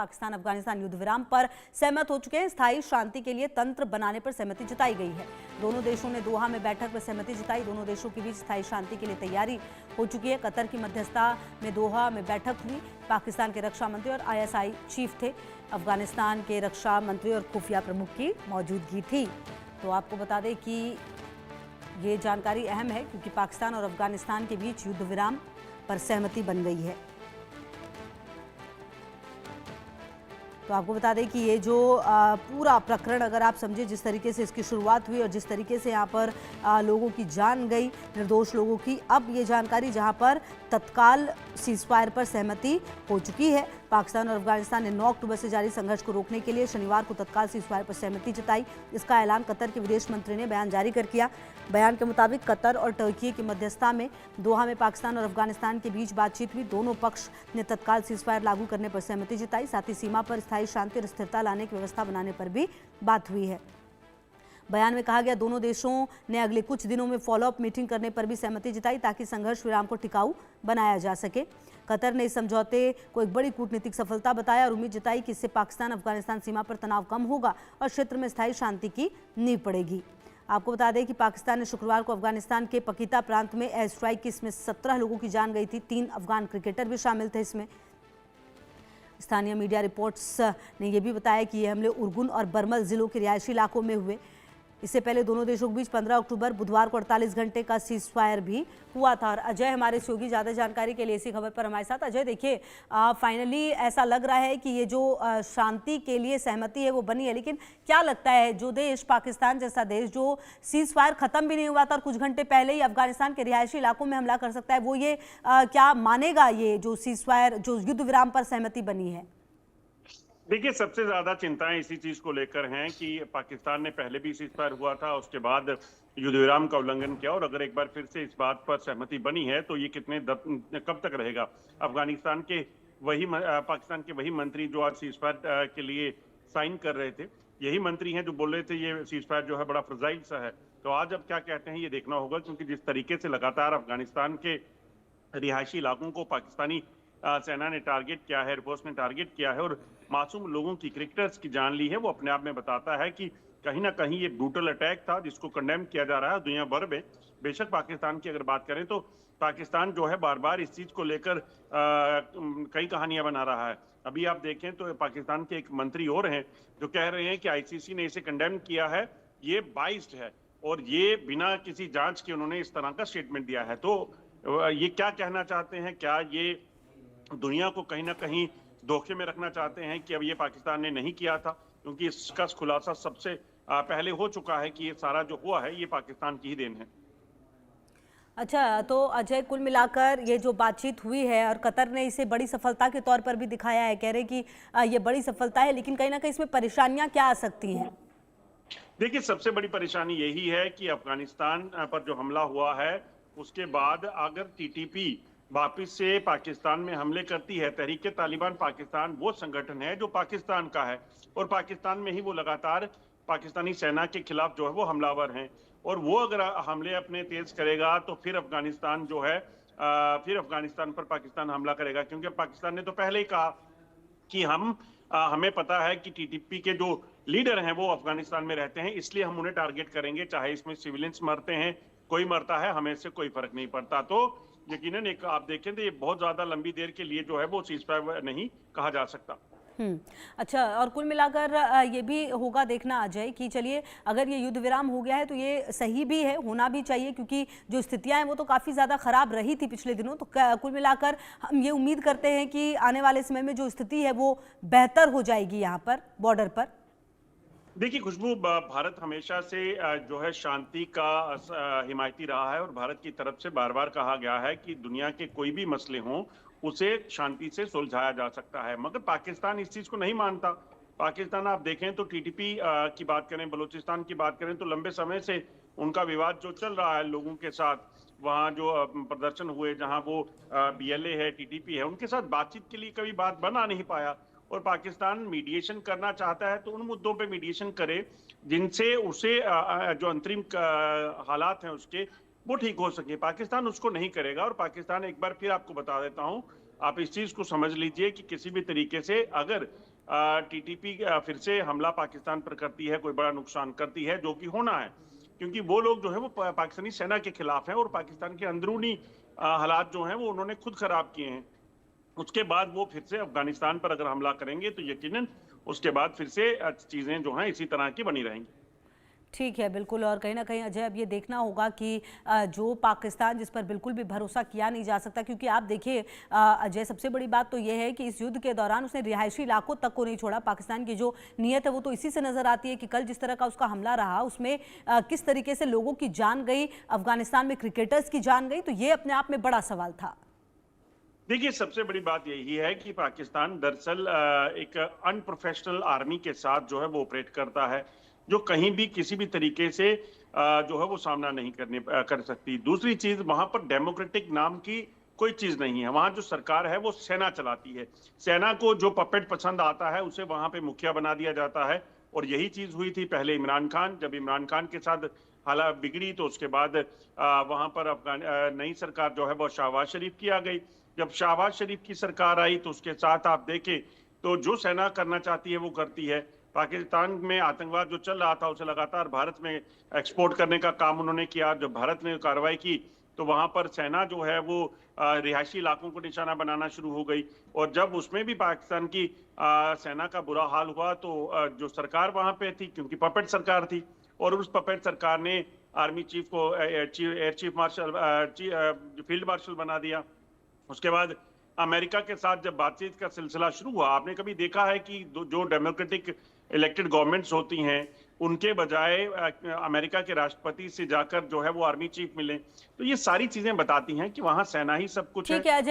पाकिस्तान अफगानिस्तान युद्ध विराम पर सहमत हो चुके हैं। स्थायी शांति के लिए तंत्र बनाने पर सहमति जताई गई है। दोनों देशों ने दोहा में बैठक पर सहमति जताई। दोनों देशों के बीच स्थायी शांति के लिए तैयारी हो चुकी है। कतर की मध्यस्थता में दोहा में बैठक हुई। पाकिस्तान के रक्षा मंत्री और ISI चीफ थे। अफगानिस्तान के रक्षा मंत्री और खुफिया प्रमुख की मौजूदगी थी। तो आपको बता दें कि ये जानकारी अहम है क्योंकि पाकिस्तान और अफगानिस्तान के बीच युद्ध विराम पर सहमति बन गई है। तो आपको बता दें कि ये जो पूरा प्रकरण अगर आप समझे, जिस तरीके से इसकी शुरुआत हुई और जिस तरीके से यहाँ पर लोगों की जान गई, निर्दोष लोगों की, अब ये जानकारी जहाँ पर तत्काल सीजफायर पर सहमति हो चुकी है। पाकिस्तान और अफगानिस्तान ने 9 अक्टूबर से जारी संघर्ष को रोकने के लिए शनिवार को तत्काल सीजफायर पर सहमति जताई। इसका ऐलान कतर के विदेश मंत्री ने बयान जारी कर किया। बयान के मुताबिक कतर और टर्की की मध्यस्थता में दोहा में पाकिस्तान और अफगानिस्तान के बीच बातचीत हुई। दोनों पक्ष ने तत्काल सीजफायर लागू करने पर सहमति जताई। साथ ही सीमा पर स्थायी शांति और स्थिरता लाने की व्यवस्था बनाने पर भी बात हुई है। बयान में कहा गया दोनों देशों ने अगले कुछ दिनों में फॉलोअप मीटिंग करने पर भी सहमति जताई ताकि संघर्ष विराम को टिकाऊ बनाया जा सके। कतर ने इस समझौते को एक बड़ी कूटनीतिक सफलता बताया और उम्मीद जताई कि इससे पाकिस्तान अफगानिस्तान सीमा पर तनाव कम होगा और क्षेत्र में स्थायी शांति की नींव पड़ेगी। आपको बता दें कि पाकिस्तान ने शुक्रवार को अफगानिस्तान के पकीता प्रांत में एयर स्ट्राइक की, इसमें 17 लोगों की जान गई थी। 3 अफगान क्रिकेटर भी शामिल थे इसमें। स्थानीय मीडिया रिपोर्ट्स ने यह भी बताया कि ये हमले उर्गुन और बरमल जिलों के रिहायशी इलाकों में हुए। इससे पहले दोनों देशों के बीच 15 अक्टूबर बुधवार को 48 घंटे का सीजफायर भी हुआ था। और अजय हमारे सहयोगी ज़्यादा जानकारी के लिए इसी खबर पर हमारे साथ। अजय, देखिए फाइनली ऐसा लग रहा है कि ये जो शांति के लिए सहमति है वो बनी है, लेकिन क्या लगता है जो देश, पाकिस्तान जैसा देश जो सीजफायर खत्म भी नहीं हुआ था और कुछ घंटे पहले ही अफगानिस्तान के रिहायशी इलाकों में हमला कर सकता है, वो ये क्या मानेगा ये जो सीजफायर, जो युद्ध विराम पर सहमति बनी है? देखिए, सबसे ज्यादा चिंताएं इसी चीज को लेकर हैं कि पाकिस्तान ने पहले भी सीजफायर हुआ था, उसके बाद युद्ध विराम का उल्लंघन किया, और अगर एक बार फिर से इस बात पर सहमति बनी है तो ये कब तक रहेगा। अफगानिस्तान के पाकिस्तान के वही मंत्री जो आज सीजफायर के लिए साइन कर रहे थे, यही मंत्री हैं जो बोल रहे थे ये सीजफायर जो है बड़ा फ्रजाइल सा है। तो आज अब क्या कहते हैं ये देखना होगा, क्योंकि जिस तरीके से लगातार अफगानिस्तान के रिहायशी इलाकों को पाकिस्तानी सेना ने टारगेट किया है, एयरफोर्स ने टारगेट किया है और मासूम लोगों की, क्रिकेटर्स की जान ली है, वो अपने आप में बताता है कि कहीं ना कहीं ये ब्रूटल अटैक था जिसको कंडेम किया जा रहा है दुनिया भर में। बेशक पाकिस्तान की अगर बात करें तो पाकिस्तान जो है बार बार इस चीज को लेकर कई कहानियां बना रहा है। अभी आप देखें तो पाकिस्तान के एक मंत्री और हैं जो कह रहे हैं कि ICC ने इसे कंडेम किया है, ये बाइस्ड है, और ये बिना किसी जांच के उन्होंने इस तरह का स्टेटमेंट दिया है। तो ये क्या कहना चाहते हैं? क्या ये दुनिया को कहीं ना कहीं धोखे में रखना चाहते हैं कि अब ये पाकिस्तान ने नहीं किया था? क्योंकि इसका खुलासा सबसे पहले हो चुका है कि ये सारा जो हुआ है ये पाकिस्तान की ही देन है। अच्छा, तो अजय, कुल मिलाकर ये जो बातचीत हुई है और कतर ने इसे बड़ी सफलता के तौर पर भी दिखाया है, कह रहे कि ये बड़ी सफलता है, लेकिन कहीं ना कहीं इसमें परेशानियां क्या आ सकती हैं? देखिए, सबसे बड़ी परेशानी यही है कि अफगानिस्तान पर जो हमला हुआ है उसके बाद अगर TTP वापिस से पाकिस्तान में हमले करती है, तहरीके तालिबान पाकिस्तान वो संगठन है जो पाकिस्तान का है, और पाकिस्तान में ही वो लगातार पाकिस्तानी सेना के खिलाफ जो है वो हमलावर हैं, और वो अगर हमले अपने तेज करेगा तो फिर अफगानिस्तान जो है फिर अफगानिस्तान पर पाकिस्तान हमला करेगा। क्योंकि पाकिस्तान ने तो पहले ही कहा कि हमें पता है कि TTP के जो लीडर हैं वो अफगानिस्तान में रहते हैं, इसलिए हम उन्हें टारगेट करेंगे, चाहे इसमें सिविलियंस मरते हैं, कोई मरता है, हमें इससे कोई फर्क नहीं पड़ता। तो यकीनन एक आप देखें तो ये बहुत ज्यादा लंबी देर के लिए जो है वो सीजफायर नहीं कहा जा सकता। अच्छा, और कुल मिलाकर ये भी होगा देखना अजय कि चलिए अगर ये युद्ध विराम हो गया है तो ये सही भी है, होना भी चाहिए, क्योंकि जो स्थितियां हैं वो तो काफ़ी ज़्यादा ख़राब रही थी पिछले दिनों। तो कुल मिलाकर हम ये उम्मीद करते हैं कि आने वाले समय में जो स्थिति है वो बेहतर हो जाएगी यहाँ पर बॉर्डर पर। देखिए खुशबू, भारत हमेशा से जो है शांति का हिमायती रहा है, और भारत की तरफ से बार बार कहा गया है कि दुनिया के कोई भी मसले हों उसे शांति से सुलझाया जा सकता है, मगर पाकिस्तान इस चीज को नहीं मानता। पाकिस्तान आप देखें तो TTP की बात करें, बलूचिस्तान की बात करें तो लंबे समय से उनका विवाद जो चल रहा है लोगों के साथ, वहाँ जो प्रदर्शन हुए जहाँ वो BLA है, TTP है, उनके साथ बातचीत के लिए कभी बात बना नहीं पाया। और पाकिस्तान मीडिएशन करना चाहता है तो उन मुद्दों पे मीडिएशन करे जिनसे उसे जो अंतरिम हालात हैं उसके वो ठीक हो सके। पाकिस्तान उसको नहीं करेगा, और पाकिस्तान, एक बार फिर आपको बता देता हूं, आप इस चीज को समझ लीजिए कि किसी भी तरीके से अगर टीटीपी फिर से हमला पाकिस्तान पर करती है, कोई बड़ा नुकसान करती है, जो कि होना है, क्योंकि वो लोग जो है वो पाकिस्तानी सेना के खिलाफ हैं और पाकिस्तान के अंदरूनी हालात जो हैं वो उन्होंने खुद खराब किए हैं। उसके बाद वो फिर से अफगानिस्तान पर अगर हमला करेंगे तो यकीनन उसके बाद फिर से चीजें जो हैं इसी तरह की बनी रहेंगी। ठीक है, बिल्कुल। और कहीं ना कहीं अजय, अब ये देखना होगा कि जो पाकिस्तान, जिस पर बिल्कुल भी भरोसा किया नहीं जा सकता, क्योंकि आप देखिए अजय, सबसे बड़ी बात तो ये है कि इस युद्ध के दौरान उसने रिहायशी इलाकों तक को नहीं छोड़ा। पाकिस्तान की जो नीयत है वो तो इसी से नजर आती है कि कल जिस तरह का उसका हमला रहा उसमें किस तरीके से लोगों की जान गई, अफगानिस्तान में क्रिकेटर्स की जान गई, तो ये अपने आप में बड़ा सवाल था। देखिए, सबसे बड़ी बात यही है कि पाकिस्तान दरअसल एक अनप्रोफेशनल आर्मी के साथ जो है वो ऑपरेट करता है, जो कहीं भी किसी भी तरीके से जो है वो सामना नहीं कर सकती। दूसरी चीज, वहां पर डेमोक्रेटिक नाम की कोई चीज नहीं है। वहां जो सरकार है वो सेना चलाती है। सेना को जो पपेट पसंद आता है उसे वहां पे मुखिया बना दिया जाता है, और यही चीज हुई थी पहले इमरान खान। जब इमरान खान के साथ हालात बिगड़ी तो उसके बाद वहां पर नई सरकार जो है वो शहबाज शरीफ की आ गई। जब शहबाज शरीफ की सरकार आई तो उसके साथ आप देखें तो जो सेना करना चाहती है वो करती है। पाकिस्तान में आतंकवाद जो चल रहा था उसे लगातार भारत में एक्सपोर्ट करने का काम उन्होंने किया। जब भारत ने कार्रवाई की तो वहां पर सेना जो है वो रिहायशी इलाकों को निशाना बनाना शुरू हो गई, और जब उसमें भी पाकिस्तान की सेना का बुरा हाल हुआ तो जो सरकार वहां पे थी, क्योंकि पपेट सरकार थी, और उस पपेट सरकार ने आर्मी चीफ को air chief marshal field marshal बना दिया। उसके बाद अमेरिका के साथ जब बातचीत का सिलसिला शुरू हुआ, आपने कभी देखा है कि जो डेमोक्रेटिक इलेक्टेड गवर्नमेंट्स होती हैं उनके बजाय अमेरिका के राष्ट्रपति से जाकर जो है वो आर्मी चीफ मिले? तो ये सारी चीजें बताती हैं कि वहां सेना ही सब कुछ है। ठीक है अजय।